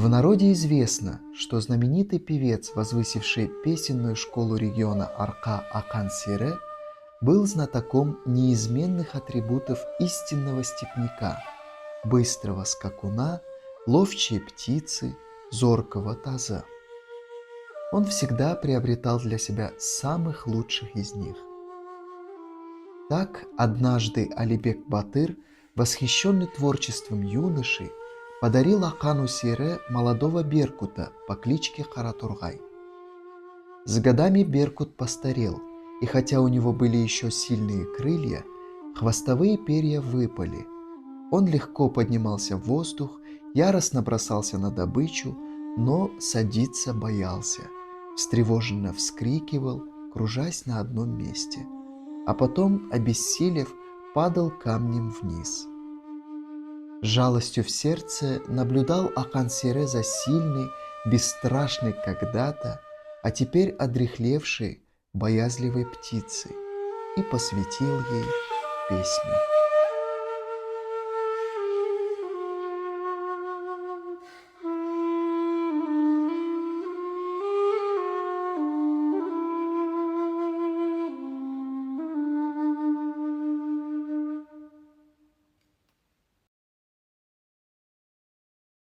В народе известно, что знаменитый певец, возвысивший песенную школу региона Арка Акан Сере, был знатоком неизменных атрибутов истинного степняка, быстрого скакуна, ловчей птицы, зоркого таза. Он всегда приобретал для себя самых лучших из них. Так однажды Алибек Батыр, восхищенный творчеством юноши, подарил Акану Сере молодого беркута по кличке Каратургай. С годами беркут постарел, и хотя у него были еще сильные крылья, хвостовые перья выпали. Он легко поднимался в воздух, яростно бросался на добычу, но садиться боялся, встревоженно вскрикивал, кружась на одном месте, а потом, обессилев, падал камнем вниз. С жалостью в сердце наблюдал Акан Сере за сильной, бесстрашной когда-то, а теперь одряхлевшей, боязливой птицей и посвятил ей песню.